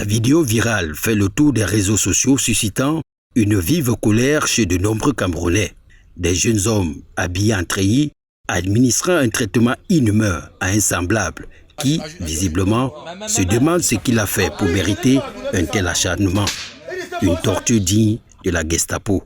La vidéo virale fait le tour des réseaux sociaux, suscitant une vive colère chez de nombreux Camerounais. Des jeunes hommes habillés en treillis administrant un traitement inhumain à un semblable qui, visiblement, se demande ce qu'il a fait pour mériter un tel acharnement. Une torture digne de la Gestapo.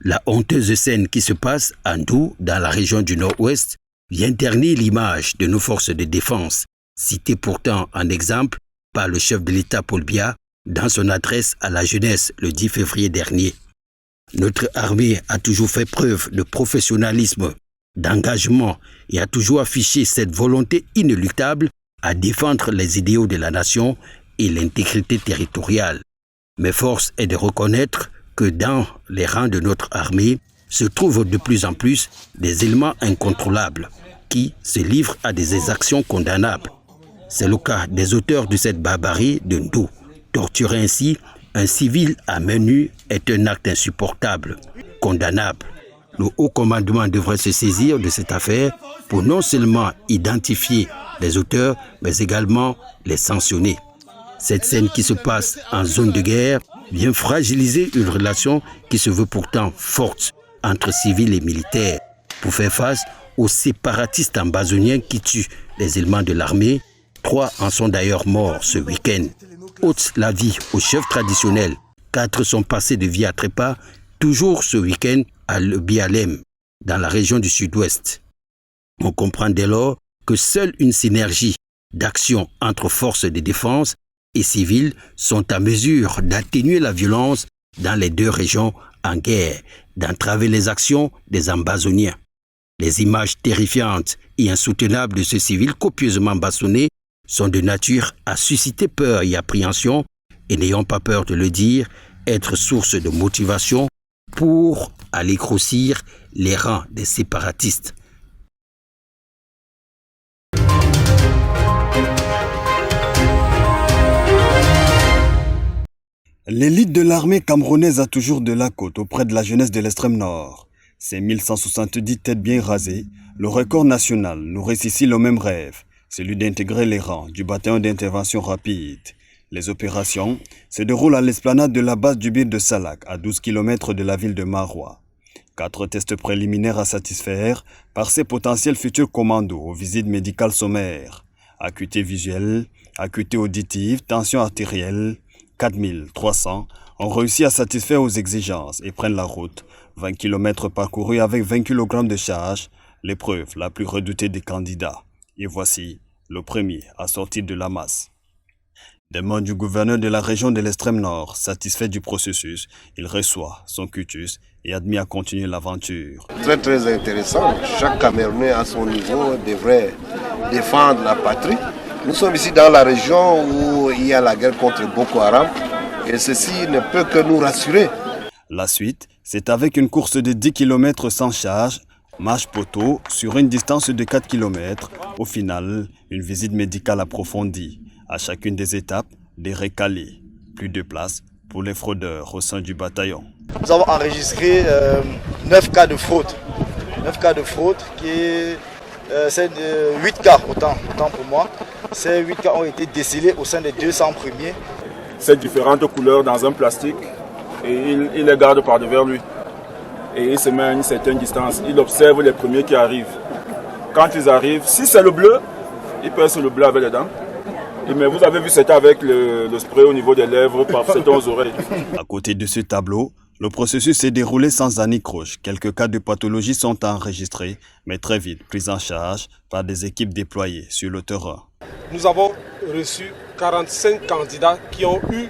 La honteuse scène qui se passe à Ndou, dans la région du Nord-Ouest, vient ternir l'image de nos forces de défense, citées pourtant en exemple par le chef de l'État Paul Biya dans son adresse à la jeunesse le 10 février dernier. Notre armée a toujours fait preuve de professionnalisme, d'engagement et a toujours affiché cette volonté inéluctable à défendre les idéaux de la nation et l'intégrité territoriale. Mais force est de reconnaître que dans les rangs de notre armée se trouvent de plus en plus des éléments incontrôlables qui se livrent à des exactions condamnables. C'est le cas des auteurs de cette barbarie de Ndou. Torturer ainsi un civil à main nue est un acte insupportable, condamnable. Le haut commandement devrait se saisir de cette affaire pour non seulement identifier les auteurs, mais également les sanctionner. Cette scène qui se passe en zone de guerre vient fragiliser une relation qui se veut pourtant forte entre civils et militaires pour faire face aux séparatistes ambazoniens qui tuent les éléments de l'armée. 3 en sont d'ailleurs morts ce week-end. Ôte la vie aux chefs traditionnels. 4 sont passés de vie à trépas, toujours ce week-end à Le Bialem, dans la région du Sud-Ouest. On comprend dès lors que seule une synergie d'action entre forces de défense et civils sont à mesure d'atténuer la violence dans les 2 régions en guerre, d'entraver les actions des Ambazoniens. Les images terrifiantes et insoutenables de ce civil copieusement bastonnés sont de nature à susciter peur et appréhension et, n'ayons pas peur de le dire, être source de motivation pour aller grossir les rangs des séparatistes. L'élite de l'armée camerounaise a toujours de la côte auprès de la jeunesse de l'extrême nord. Ces 1170 têtes bien rasées, le record national nourrit ici le même rêve, celui d'intégrer les rangs du bataillon d'intervention rapide. Les opérations se déroulent à l'esplanade de la base du Bir de Salak, à 12 km de la ville de Maroua. 4 tests préliminaires à satisfaire par ces potentiels futurs commandos aux visites médicales sommaires. Acuité visuelle, acuité auditive, tension artérielle, 4300 ont réussi à satisfaire aux exigences et prennent la route. 20 km parcourus avec 20 kg de charge, l'épreuve la plus redoutée des candidats. Et voici le premier à sortir de la masse. Des mains du gouverneur de la région de l'extrême nord, satisfait du processus, il reçoit son cutus et admis à continuer l'aventure. Très intéressant. Chaque Camerounais à son niveau devrait défendre la patrie. Nous sommes ici dans la région où il y a la guerre contre Boko Haram et ceci ne peut que nous rassurer. La suite, c'est avec une course de 10 km sans charge, marche poteau sur une distance de 4 km. Au final, une visite médicale approfondie. À chacune des étapes, des récalés. Plus de place pour les fraudeurs au sein du bataillon. Nous avons enregistré 9 cas de fraude. 9 cas de fraude c'est 8 cas, autant pour moi. Ces 8 cas ont été décelés au sein des 200 premiers. C'est différentes couleurs dans un plastique et il les garde par devers lui. Et il se met à une certaine distance. Il observe les premiers qui arrivent. Quand ils arrivent, si c'est le bleu, il perce le bleu avec les dents. Mais vous avez vu, c'était avec le spray au niveau des lèvres, c'était aux oreilles. À côté de ce tableau, le processus s'est déroulé sans anicroche. Quelques cas de pathologie sont enregistrés, mais très vite pris en charge par des équipes déployées sur le terrain. Nous avons reçu 45 candidats qui ont eu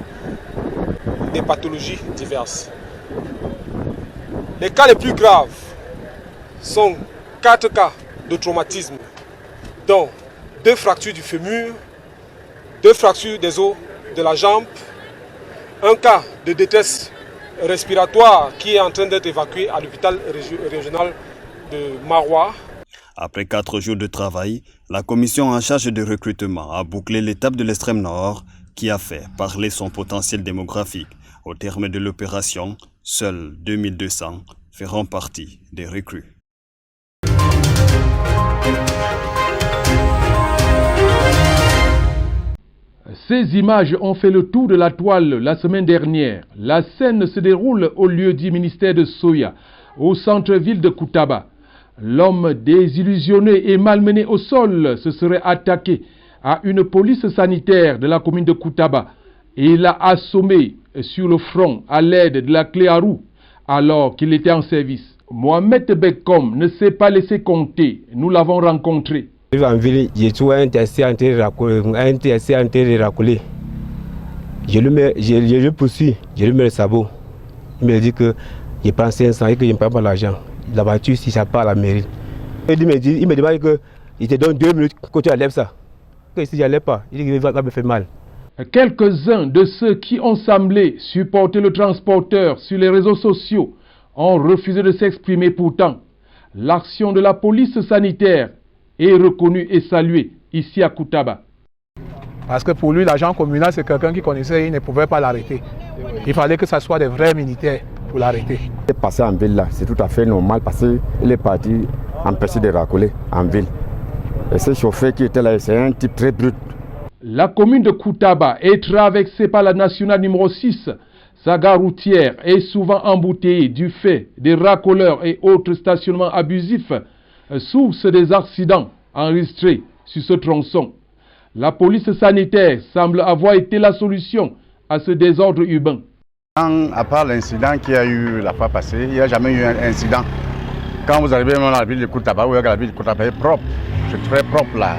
des pathologies diverses. Les cas les plus graves sont 4 cas de traumatisme, dont 2 fractures du fémur, 2 fractures des os de la jambe, un cas de détresse respiratoire qui est en train d'être évacué à l'hôpital régional de Maroua. Après 4 jours de travail, la commission en charge de recrutement a bouclé l'étape de l'extrême nord qui a fait parler son potentiel démographique. Au terme de l'opération, seuls 2200 feront partie des recrues. Ces images ont fait le tour de la toile la semaine dernière. La scène se déroule au lieu-dit ministère de Soya, au centre-ville de Koutaba. L'homme désillusionné et malmené au sol se serait attaqué à une police sanitaire de la commune de Koutaba et l'a assommé sur le front à l'aide de la clé à roue alors qu'il était en service. Mohamed Bekom ne s'est pas laissé compter. Nous l'avons rencontré. En ville, j'ai trouvé un TSC en train de racoler. Je le poursuis, je lui mets le sabot. Il me dit que je prends 500 et que je ne prends pas l'argent. La voiture, si ça part à la mairie. Il me demande que il te donne 2 minutes que tu enlèves ça. Que si je n'enlève pas, il dit qu'il va me faire mal. Quelques-uns de ceux qui ont semblé supporter le transporteur sur les réseaux sociaux ont refusé de s'exprimer. Pourtant, l'action de la police sanitaire est reconnue et saluée ici à Koutaba. Parce que pour lui, l'agent communal, c'est quelqu'un qui connaissait, il ne pouvait pas l'arrêter. Il fallait que ce soit des vrais militaires pour l'arrêter. Il est passé en ville là, c'est tout à fait normal parce qu'il est parti empêcher de racoler en ville. Et ce chauffeur qui était là, c'est un type très brut. La commune de Koutaba est traversée par la nationale numéro 6. Sa gare routière est souvent embouteillée du fait des racoleurs et autres stationnements abusifs, source des accidents enregistrés sur ce tronçon. La police sanitaire semble avoir été la solution à ce désordre urbain. À part l'incident qu'il y a eu la fois passée, il n'y a jamais eu un incident. Quand vous arrivez dans la ville de Koutaba, vous voyez que la ville de Koutaba est propre. C'est très propre là,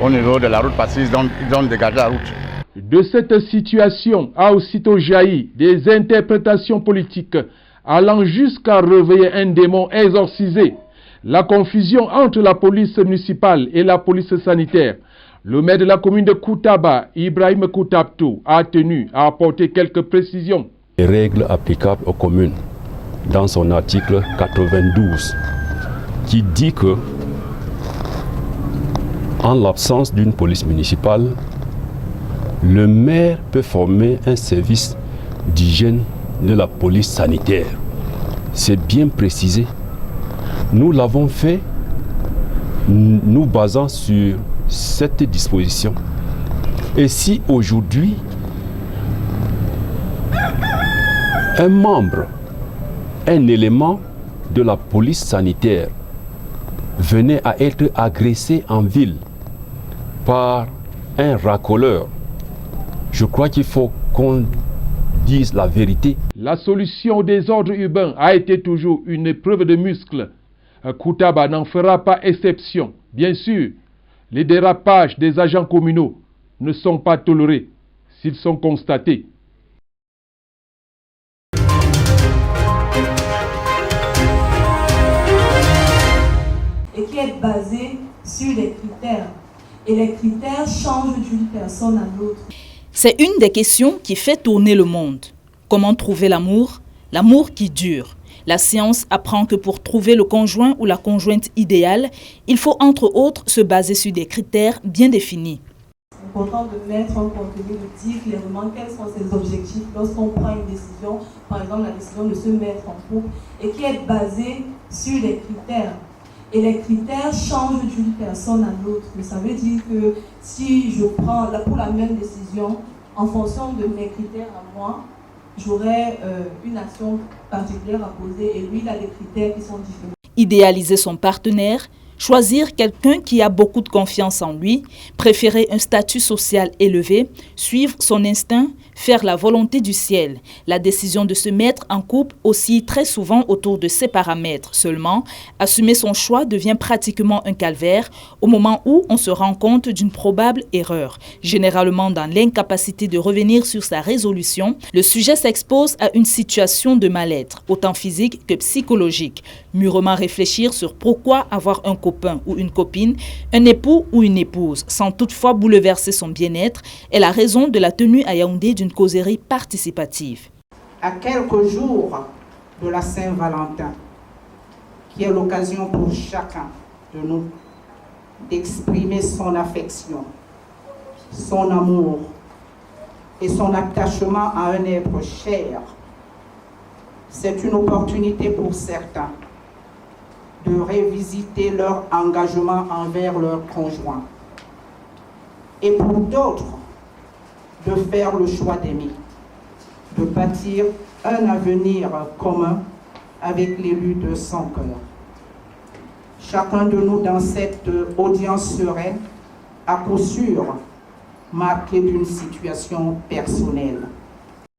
au niveau de la route, parce qu'ils ont dégagé la route. De cette situation a aussitôt jailli des interprétations politiques allant jusqu'à réveiller un démon exorcisé. La confusion entre la police municipale et la police sanitaire. Le maire de la commune de Koutaba, Ibrahim Koutabtou, a tenu à apporter quelques précisions. Les règles applicables aux communes, dans son article 92, qui dit que, en l'absence d'une police municipale, le maire peut former un service d'hygiène de la police sanitaire. C'est bien précisé. Nous l'avons fait, nous basant sur cette disposition. Et si aujourd'hui, un membre, un élément de la police sanitaire venait à être agressé en ville par un racoleur, je crois qu'il faut qu'on dise la vérité. La solution au désordre urbain a été toujours une épreuve de muscle. Koutaba n'en fera pas exception. Bien sûr, les dérapages des agents communaux ne sont pas tolérés s'ils sont constatés. Et qui est basé sur des critères. Et les critères changent d'une personne à l'autre. C'est une des questions qui fait tourner le monde. Comment trouver l'amour? L'amour qui dure. La science apprend que pour trouver le conjoint ou la conjointe idéale, il faut entre autres se baser sur des critères bien définis. C'est important de mettre en contenu, de dire clairement quels sont ses objectifs lorsqu'on prend une décision, par exemple la décision de se mettre en couple, et qui est basée sur des critères. Et les critères changent d'une personne à l'autre. Ça veut dire que si je prends pour la même décision, en fonction de mes critères à moi, j'aurai une action particulière à poser et lui, il a des critères qui sont différents. Idéaliser son partenaire, choisir quelqu'un qui a beaucoup de confiance en lui, préférer un statut social élevé, suivre son instinct, faire la volonté du ciel. La décision de se mettre en couple oscille très souvent autour de ces paramètres. Seulement, assumer son choix devient pratiquement un calvaire au moment où on se rend compte d'une probable erreur. Généralement dans l'incapacité de revenir sur sa résolution, le sujet s'expose à une situation de mal-être, autant physique que psychologique. Mûrement réfléchir sur pourquoi avoir un copain ou une copine, un époux ou une épouse, sans toutefois bouleverser son bien-être, est la raison de la tenue à Yaoundé d'une causerie participative. À quelques jours de la Saint-Valentin, qui est l'occasion pour chacun de nous d'exprimer son affection, son amour et son attachement à un être cher, c'est une opportunité pour certains de révisiter leur engagement envers leur conjoint. Et pour d'autres, de faire le choix d'aimer, de bâtir un avenir commun avec l'élu de son cœur. Chacun de nous dans cette audience sereine, à coup sûr, marqué d'une situation personnelle.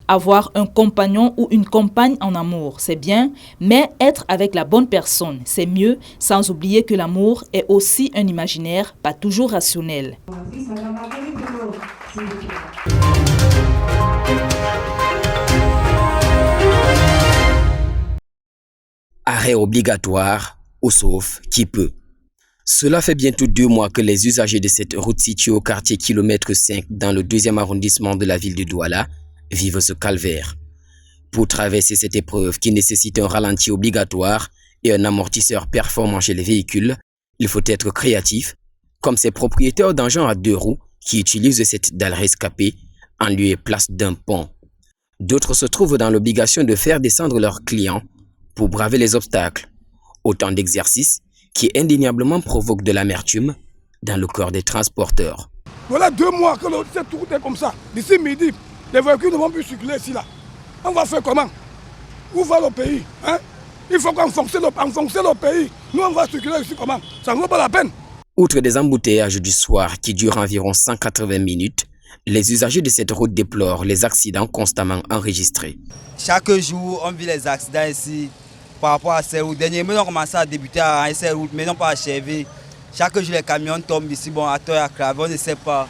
Avoir un compagnon ou une compagne en amour, c'est bien, mais être avec la bonne personne, c'est mieux, sans oublier que l'amour est aussi un imaginaire, pas toujours rationnel. Arrêt obligatoire, au sauf qui peut. Cela fait bientôt 2 mois que les usagers de cette route située au quartier kilomètre 5 dans le 2e arrondissement de la ville de Douala vivent ce calvaire. Pour traverser cette épreuve qui nécessite un ralenti obligatoire et un amortisseur performant chez les véhicules, il faut être créatif, comme ces propriétaires d'engins à 2 roues qui utilisent cette dalle rescapée en lieu et place d'un pont. D'autres se trouvent dans l'obligation de faire descendre leurs clients pour braver les obstacles. Autant d'exercices qui indéniablement provoquent de l'amertume dans le corps des transporteurs. Voilà 2 mois que cette route est comme ça. D'ici midi, les véhicules ne vont plus circuler ici là. On va faire comment? Où va le pays, hein? Il faut qu'on fonctionne le pays. Nous on va circuler ici comment? Ça ne vaut pas la peine. Outre des embouteillages du soir qui durent environ 180 minutes, les usagers de cette route déplorent les accidents constamment enregistrés. Chaque jour, on vit les accidents ici par rapport à ces routes. Dernièrement, on a commencé à débuter à ces routes, mais non pas achevé. Chaque jour, les camions tombent ici, bon, à tort et à cravé, on ne sait pas.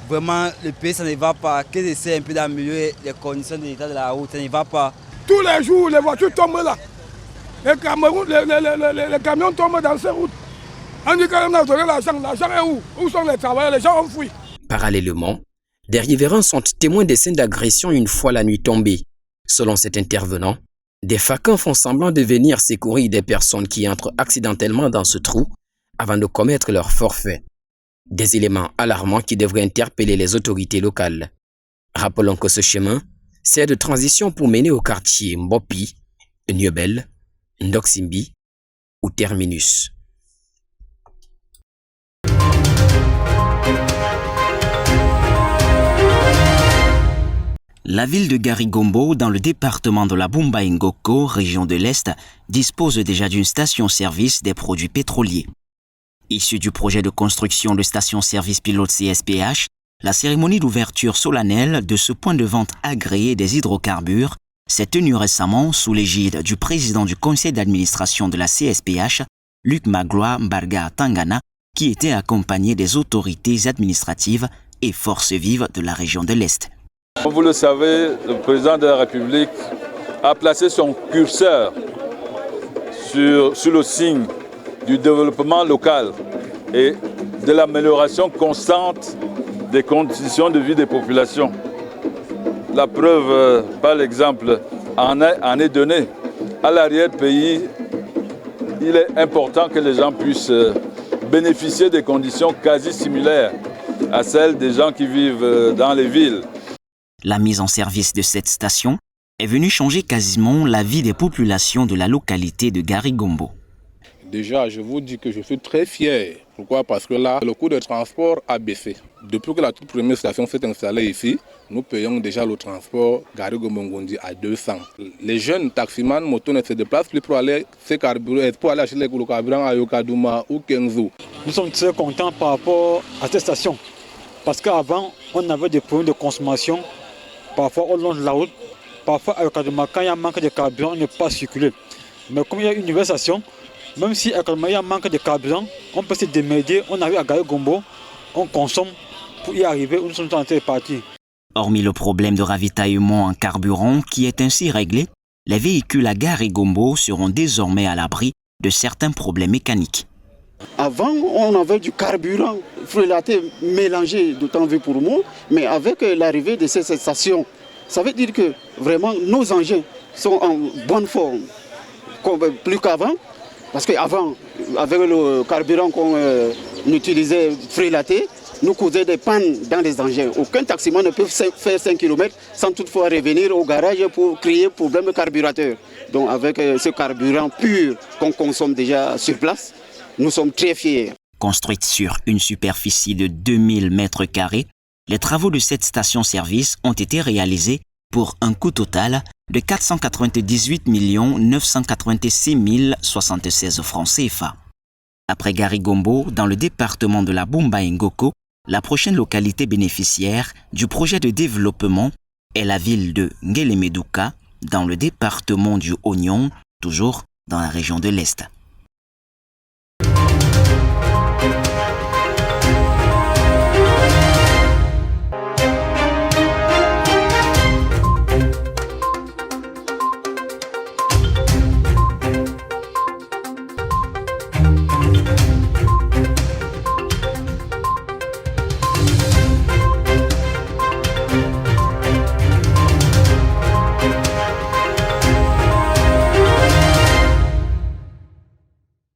Vraiment, le pays, ça ne va pas. Qu'ils essaient un peu d'améliorer les conditions de l'état de la route, ça ne va pas. Tous les jours, les voitures tombent là. Les camions tombent dans ces routes. On dit qu'on a donné l'argent. L'argent est où? Où sont les travailleurs? Les gens ont fui. Parallèlement, des riverains sont témoins des scènes d'agression une fois la nuit tombée. Selon cet intervenant, des faquins font semblant de venir secourir des personnes qui entrent accidentellement dans ce trou avant de commettre leur forfait. Des éléments alarmants qui devraient interpeller les autorités locales. Rappelons que ce chemin sert de transition pour mener au quartier Mbopi, Niobel, Ndoksimbi ou Terminus. La ville de Garigombo, dans le département de la Bumba-Ngoko, région de l'Est, dispose déjà d'une station-service des produits pétroliers. Issue du projet de construction de station-service pilote CSPH, la cérémonie d'ouverture solennelle de ce point de vente agréé des hydrocarbures s'est tenue récemment sous l'égide du président du conseil d'administration de la CSPH, Luc Magloire Mbarga Tangana, qui était accompagné des autorités administratives et forces vives de la région de l'Est. Comme vous le savez, le président de la République a placé son curseur sur le signe du développement local et de l'amélioration constante des conditions de vie des populations. La preuve, par l'exemple, en est donnée. À l'arrière-pays, il est important que les gens puissent bénéficier des conditions quasi similaires à celles des gens qui vivent dans les villes. La mise en service de cette station est venue changer quasiment la vie des populations de la localité de Garigombo. Déjà, je vous dis que je suis très fier. Pourquoi? Parce que là, le coût de transport a baissé. Depuis que la toute première station s'est installée ici, nous payons déjà le transport Garigombo-Ngondi à 200. Les jeunes taximans motos ne se déplacent plus pour aller acheter le carburant à Yokadouma ou Kenzo. Nous sommes très contents par rapport à cette station. Parce qu'avant, on avait des problèmes de consommation. Parfois, au long de la route, parfois, à Yokadouma, quand il y a un manque de carburant, on ne peut pas circuler. Mais comme il y a une nouvelle station, même si à Yokadouma, il y a un manque de carburant, on peut se démerder. On arrive à Garigombo, on consomme pour y arriver, nous sommes en train de partir. Hormis le problème de ravitaillement en carburant qui est ainsi réglé, les véhicules à Garigombo seront désormais à l'abri de certains problèmes mécaniques. Avant, on avait du carburant frélaté mélangé de temps vu pour moi, mais avec l'arrivée de ces stations, ça veut dire que vraiment nos engins sont en bonne forme, plus qu'avant. Parce qu'avant, avec le carburant qu'on utilisait frélaté, nous causions des pannes dans les engins. Aucun taximan ne peut faire 5 km sans toutefois revenir au garage pour créer problème de carburateur. Donc avec ce carburant pur qu'on consomme déjà sur place, nous sommes très fiers. Construite sur une superficie de 2000 mètres carrés, Les travaux de cette station-service ont été réalisés pour un coût total de 498 986 076 francs CFA. Après Garigombo, dans le département de la Bumba-Ngoko, la prochaine localité bénéficiaire du projet de développement est la ville de Ngelemeduka, dans le département du Oignon, toujours dans la région de l'Est.